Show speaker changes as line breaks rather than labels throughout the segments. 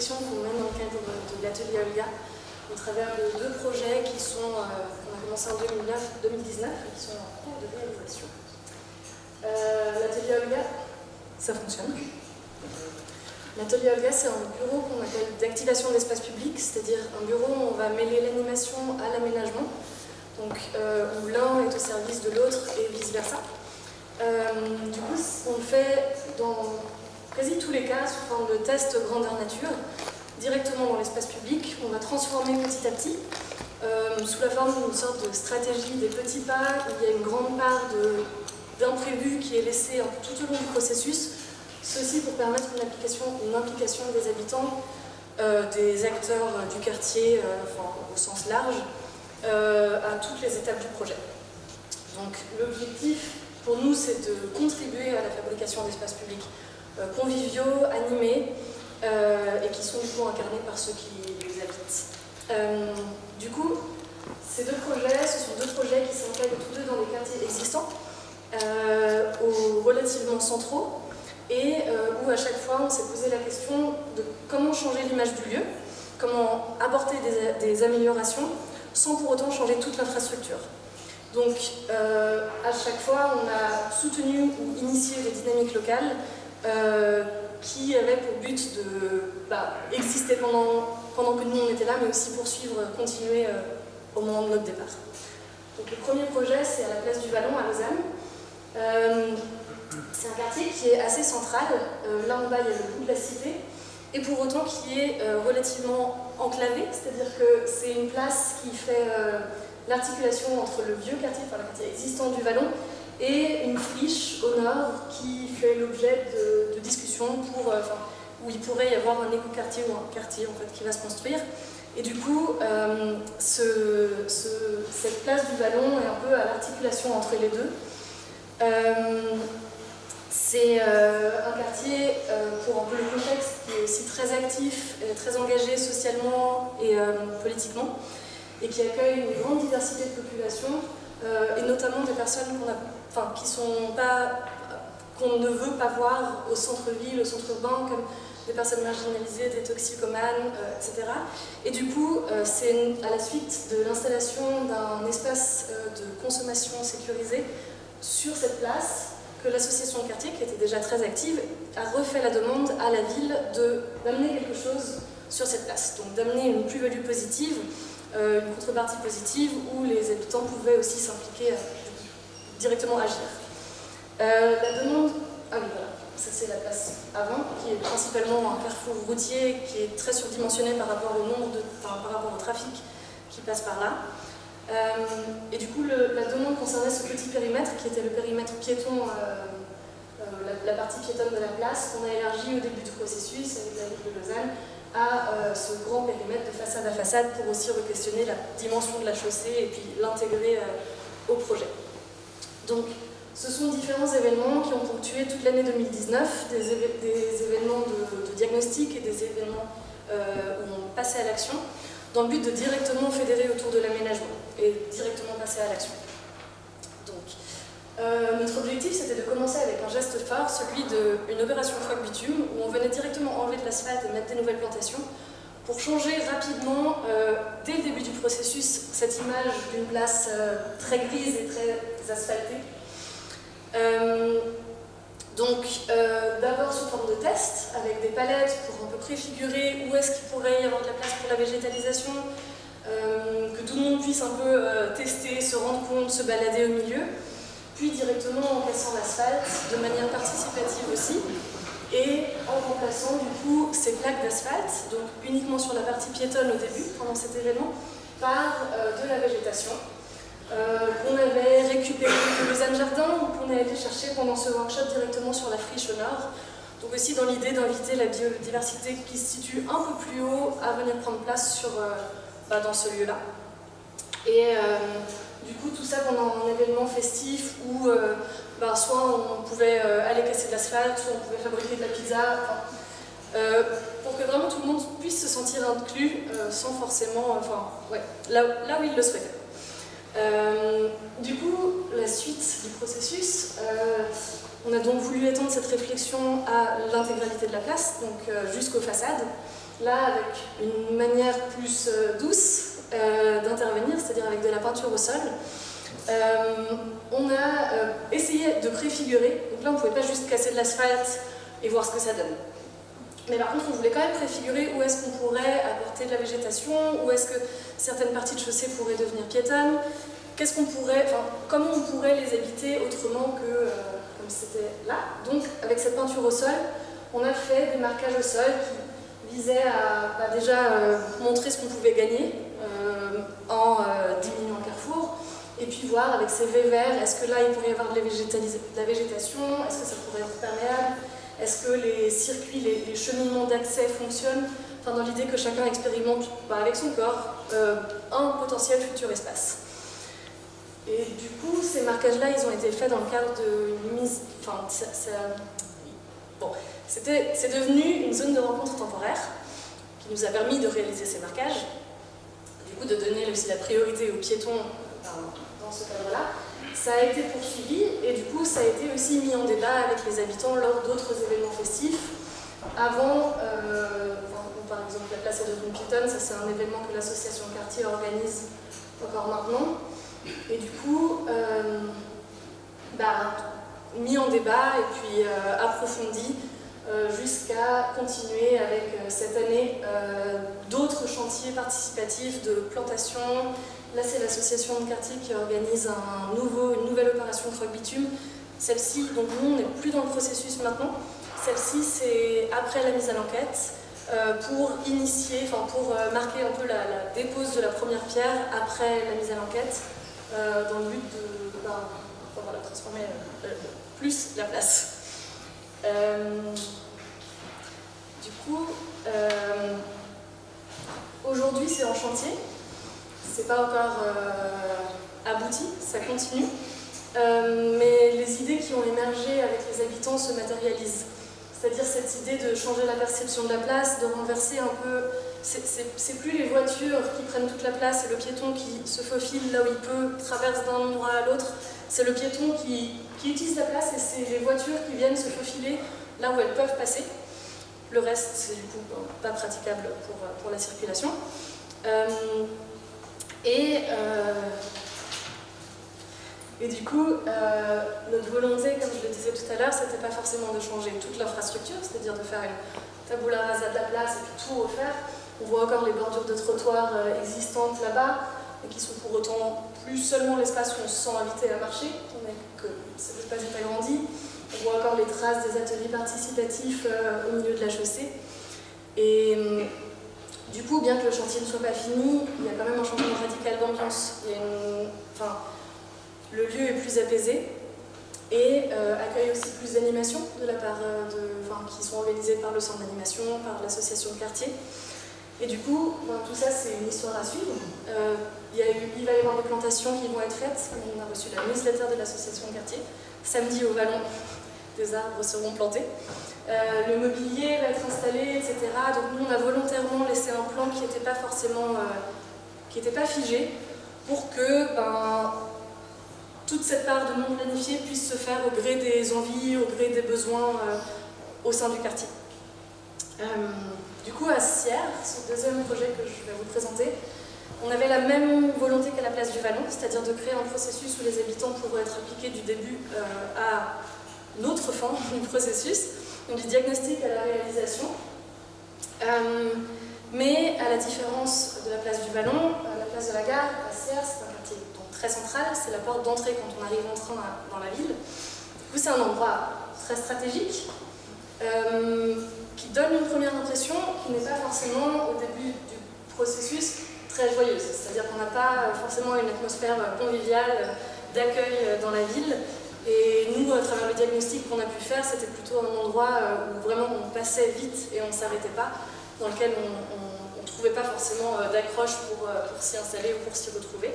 réflexion qu'on mène dans le cadre de l'atelier Olga, au travers de deux projets qui sont, qu'on a commencé en 2019 et qui sont en cours de réalisation. L'atelier Olga, ça fonctionne. L'atelier Olga, c'est un bureau qu'on appelle d'activation de l'espace public, c'est-à-dire un bureau où on va mêler l'animation à l'aménagement, donc où l'un est au service de l'autre et vice-versa. Du coup, on le fait dans quasi tous les cas sous forme de test grandeur nature, directement dans l'espace public. On va transformer petit à petit, sous la forme d'une sorte de stratégie des petits pas, où il y a une grande part d'imprévu qui est laissée tout au long du processus, ceci pour permettre une implication des habitants, des acteurs du quartier, au sens large, à toutes les étapes du projet. Donc l'objectif pour nous, c'est de contribuer à la fabrication d'espaces publics conviviaux, animés, et qui sont du coup incarnés par ceux qui les habitent. Du coup, ces deux projets, ce sont deux projets qui s'intègrent tous deux dans des quartiers existants, relativement centraux, et où à chaque fois on s'est posé la question de comment changer l'image du lieu, comment apporter des améliorations sans pour autant changer toute l'infrastructure. Donc à chaque fois on a soutenu ou initié des dynamiques locales qui avaient pour but de exister pendant que nous on était là, mais aussi poursuivre, continuer au moment de notre départ. Donc le premier projet, c'est à la place du Vallon à Lausanne. C'est un quartier qui est assez central. Là en bas il y a le bout de la cité, et pour autant qui est relativement enclavé, c'est-à-dire que c'est une place qui fait l'articulation entre le vieux quartier, enfin le quartier existant du Vallon, et une friche au nord qui fait l'objet de discussions où il pourrait y avoir un éco-quartier ou un quartier en fait, qui va se construire. Et du coup, cette place du Vallon est un peu à l'articulation entre les deux. C'est un quartier, pour un peu le contexte, qui est aussi très actif, très engagé socialement et politiquement, et qui accueille une grande diversité de populations, et notamment des personnes qu'on ne veut pas voir au centre-ville, au centre urbain, comme des personnes marginalisées, des toxicomanes, etc. Et du coup, c'est à la suite de l'installation d'un espace de consommation sécurisé sur cette place que l'association de quartier, qui était déjà très active, a refait la demande à la ville d'amener quelque chose sur cette place, donc d'amener une plus-value positive, une contrepartie positive où les habitants pouvaient aussi s'impliquer, directement agir. La demande, ah oui voilà, ça c'est la place avant, qui est principalement un carrefour routier qui est très surdimensionné par rapport au trafic qui passe par là. Et du coup, la demande concernait ce petit périmètre qui était le périmètre piéton, la partie piétonne de la place, qu'on a élargi au début du processus avec la ville de Lausanne à ce grand périmètre de façade à façade pour aussi re-questionner la dimension de la chaussée et puis l'intégrer au projet. Donc, ce sont différents événements qui ont ponctué toute l'année 2019, des événements de diagnostic et des événements où on passait à l'action, dans le but de directement fédérer autour de l'aménagement et directement passer à l'action. Donc, notre objectif, c'était de commencer avec un geste phare, celui d'une opération Froc Bitume, où on venait directement enlever de l'asphalte et mettre des nouvelles plantations, pour changer rapidement, dès le début du processus, cette image d'une place très grise et très asphaltée. D'abord sous forme de test, avec des palettes pour un peu préfigurer où est-ce qu'il pourrait y avoir de la place pour la végétalisation, que tout le monde puisse un peu tester, se rendre compte, se balader au milieu, puis directement en cassant l'asphalte, de manière participative aussi, et en remplaçant du coup ces plaques d'asphalte, donc uniquement sur la partie piétonne au début, pendant cet événement, par de la végétation. Qu'on avait récupéré de Lausanne Jardin ou qu'on est allé chercher pendant ce workshop directement sur la friche au nord. Donc aussi dans l'idée d'inviter la biodiversité qui se situe un peu plus haut à venir prendre place dans ce lieu-là. Et du coup tout ça pendant un événement festif où soit on pouvait aller casser de l'asphalte, soit on pouvait fabriquer de la pizza, pour que vraiment tout le monde puisse se sentir inclus sans forcément, là où il le souhaitait. Du coup, la suite du processus, on a donc voulu étendre cette réflexion à l'intégralité de la place, donc jusqu'aux façades, là avec une manière plus douce d'intervenir, c'est-à-dire avec de la peinture au sol. On a essayé de préfigurer, donc là on ne pouvait pas juste casser de l'asphalte et voir ce que ça donne. Mais par contre on voulait quand même préfigurer où est-ce qu'on pourrait apporter de la végétation, où est-ce que certaines parties de chaussée pourraient devenir piétonnes, qu'est-ce qu'on pourrait, enfin, comment on pourrait les habiter autrement que comme c'était là. Donc avec cette peinture au sol, on a fait des marquages au sol qui visaient à déjà montrer ce qu'on pouvait gagner en diminuant le carrefour, et puis voir avec ces V verts, est-ce que là il pourrait y avoir de la végétation, est-ce que ça pourrait être perméable, est-ce que les circuits, les cheminements d'accès fonctionnent, enfin, dans l'idée que chacun expérimente avec son corps un potentiel futur espace. Et du coup, ces marquages-là, ils ont été faits dans le cadre d'une mise... Enfin, bon, c'est devenu une zone de rencontre temporaire qui nous a permis de réaliser ces marquages, du coup de donner aussi la priorité aux piétons dans ce cadre-là. Ça a été poursuivi et du coup ça a été aussi mis en débat avec les habitants lors d'autres événements festifs. Avant, par exemple la place est devenue piétonne, ça c'est un événement que l'association quartier organise encore maintenant. Et du coup, mis en débat et puis approfondi jusqu'à continuer avec cette année d'autres chantiers participatifs de plantation. Là, c'est l'association de quartier qui organise une nouvelle opération croque-bitume. Celle-ci, donc nous, on n'est plus dans le processus maintenant. Celle-ci, c'est après la mise à l'enquête, pour initier, pour marquer un peu la dépose de la première pierre après la mise à l'enquête, dans le but de voilà, transformer plus la place. Du coup, aujourd'hui, c'est en chantier. C'est pas encore abouti, ça continue. Mais les idées qui ont émergé avec les habitants se matérialisent. C'est-à-dire cette idée de changer la perception de la place, de renverser un peu... C'est plus les voitures qui prennent toute la place et le piéton qui se faufile là où il peut, traverse d'un endroit à l'autre. C'est le piéton qui utilise la place et c'est les voitures qui viennent se faufiler là où elles peuvent passer. Le reste, c'est du coup pas praticable pour la circulation. Et du coup, notre volonté, comme je le disais tout à l'heure, c'était pas forcément de changer toute l'infrastructure, c'est-à-dire de faire une tabula rasa de la place et puis tout refaire. On voit encore les bordures de trottoirs existantes là-bas, et qui sont pour autant plus seulement l'espace où on se sent invité à marcher, étant donné que cet espace est agrandi. On voit encore les traces des ateliers participatifs au milieu de la chaussée. Et du coup, bien que le chantier ne soit pas fini, il y a quand même un changement radical d'ambiance. Le lieu est plus apaisé et accueille aussi plus d'animations de la part qui sont organisées par le centre d'animation, par l'association de quartier. Et du coup, tout ça, c'est une histoire à suivre. Il va y avoir des plantations qui vont être faites. On a reçu la newsletter de l'association de quartier. Samedi, au Vallon, des arbres seront plantés. Le mobilier va être installé, etc. Donc nous, on a volontairement laissé un plan qui n'était pas forcément... qui n'était pas figé, pour que toute cette part de non planifié puisse se faire au gré des envies, au gré des besoins au sein du quartier. Du coup, à Sierre, ce deuxième projet que je vais vous présenter, on avait la même volonté qu'à la place du Vallon, c'est-à-dire de créer un processus où les habitants pourraient être impliqués du début à l'autre fin du processus, donc du diagnostic à la réalisation. Mais à la différence de la place du Vallon, la place de la Gare, à Sierre, c'est un quartier donc très central, c'est la porte d'entrée quand on arrive en train dans la ville. Du coup, c'est un endroit très stratégique, qui donne une première impression qui n'est pas forcément au début du processus très joyeuse. C'est-à-dire qu'on n'a pas forcément une atmosphère conviviale d'accueil dans la ville. Et nous, à travers le diagnostic qu'on a pu faire, c'était plutôt un endroit où vraiment on passait vite et on ne s'arrêtait pas, dans lequel on ne trouvait pas forcément d'accroche pour s'y installer ou pour s'y retrouver.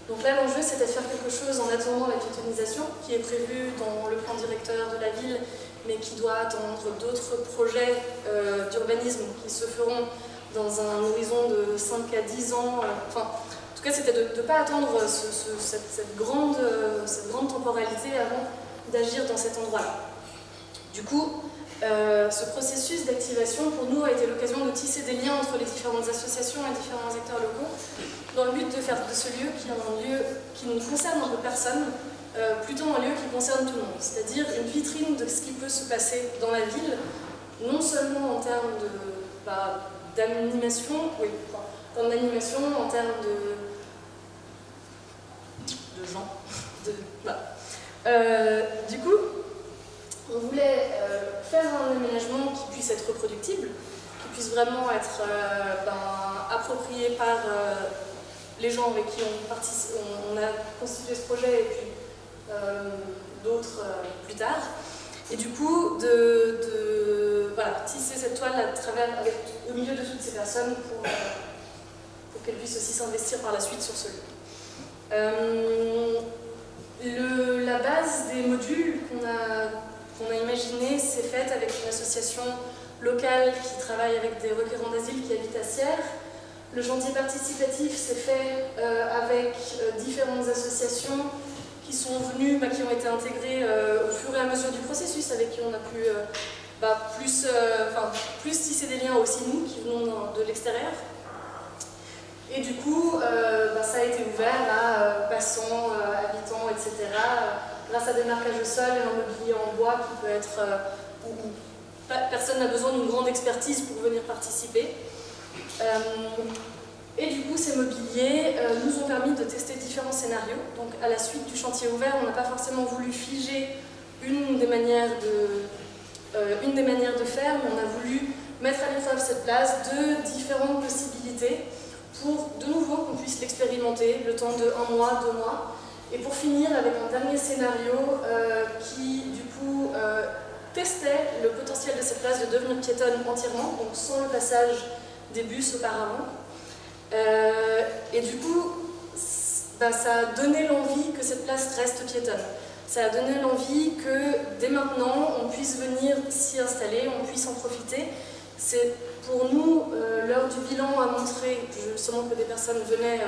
Donc là, l'enjeu, c'était de faire quelque chose en attendant la piétonisation, qui est prévue dans le plan directeur de la ville, mais qui doit attendre d'autres projets d'urbanisme qui se feront dans un horizon de 5 à 10 ans. En tout cas, c'était de ne pas attendre cette grande temporalité avant d'agir dans cet endroit-là. Du coup, ce processus d'activation, pour nous, a été l'occasion de tisser des liens entre les différentes associations et différents acteurs locaux, dans le but de faire de ce lieu, qui est un lieu qui ne concerne un peu personne, plutôt un lieu qui concerne tout le monde, c'est-à-dire une vitrine de ce qui peut se passer dans la ville, non seulement en termes d'animation, en termes de gens. Du coup, on voulait faire un aménagement qui puisse être reproductible, qui puisse vraiment être approprié par les gens avec qui on a constitué ce projet et puis d'autres plus tard. Et du coup, tisser cette toile au milieu de toutes ces personnes pour qu'elles puissent aussi s'investir par la suite sur ce lieu. La base des modules qu'on a imaginé, c'est faite avec une association locale qui travaille avec des requérants d'asile qui habitent à Sierre. Le chantier participatif s'est fait avec différentes associations qui sont venues, qui ont été intégrées au fur et à mesure du processus, avec qui on a pu plus tisser des liens aussi nous, qui venons de l'extérieur. Et du coup, ça a été ouvert à passants, habitants, etc., grâce à des marquages au sol et un mobilier en bois qui peut être... où personne n'a besoin d'une grande expertise pour venir participer. Et du coup, ces mobiliers nous ont permis de tester différents scénarios. Donc, à la suite du chantier ouvert, on n'a pas forcément voulu figer une des manières de faire, mais on a voulu mettre à l'épreuve cette place de différentes possibilités pour, de nouveau, qu'on puisse l'expérimenter le temps de 1 mois, 2 mois. Et pour finir avec un dernier scénario qui, du coup, testait le potentiel de cette place de devenir piétonne entièrement, donc sans le passage des bus auparavant. Et du coup, ça a donné l'envie que cette place reste piétonne. Ça a donné l'envie que, dès maintenant, on puisse venir s'y installer, on puisse en profiter. C'est pour nous, l'heure du bilan a montré justement que des personnes venaient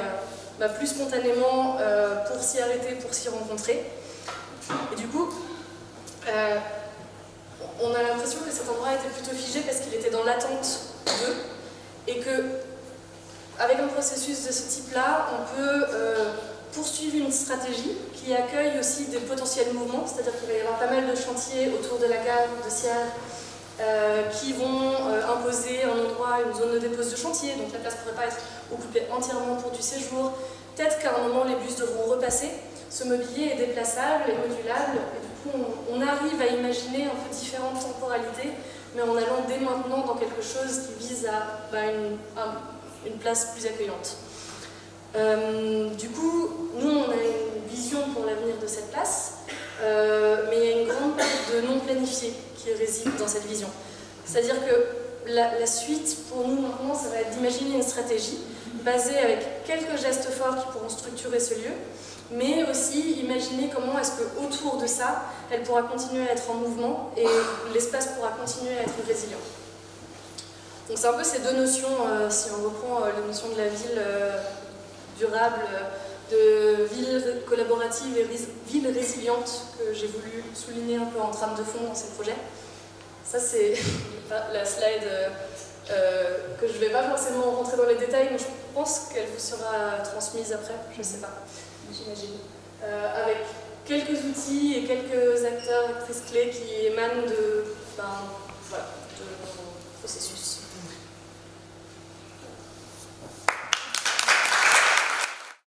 plus spontanément pour s'y arrêter, pour s'y rencontrer. Et du coup, on a l'impression que cet endroit était plutôt figé parce qu'il était dans l'attente d'eux et que, avec un processus de ce type-là, on peut poursuivre une stratégie qui accueille aussi des potentiels mouvements, c'est-à-dire qu'il va y avoir pas mal de chantiers autour de la gare de Sierre qui vont imposer un endroit, une zone de dépose de chantier, donc la place ne pourrait pas être occupée entièrement pour du séjour. Peut-être qu'à un moment les bus devront repasser. Ce mobilier est déplaçable et modulable, et du coup on arrive à imaginer un peu différentes temporalités, mais en allant dès maintenant dans quelque chose qui vise à une place plus accueillante. Du coup, nous on a une vision pour l'avenir de cette place, mais il y a une grande part de non planifié qui réside dans cette vision. C'est-à-dire que la suite pour nous maintenant, ça va être d'imaginer une stratégie basée avec quelques gestes forts qui pourront structurer ce lieu, mais aussi imaginer comment est-ce qu'autour de ça, elle pourra continuer à être en mouvement et l'espace pourra continuer à être résilient. Donc c'est un peu ces deux notions, si on reprend les notions de la ville durable, de ville collaborative et ville résiliente que j'ai voulu souligner un peu en trame de fond dans ces projets. Ça c'est la slide que je ne vais pas forcément rentrer dans les détails, mais je pense qu'elle vous sera transmise après, je ne sais pas, j'imagine. Avec quelques outils et quelques acteurs, actrices clés qui émanent de mon processus.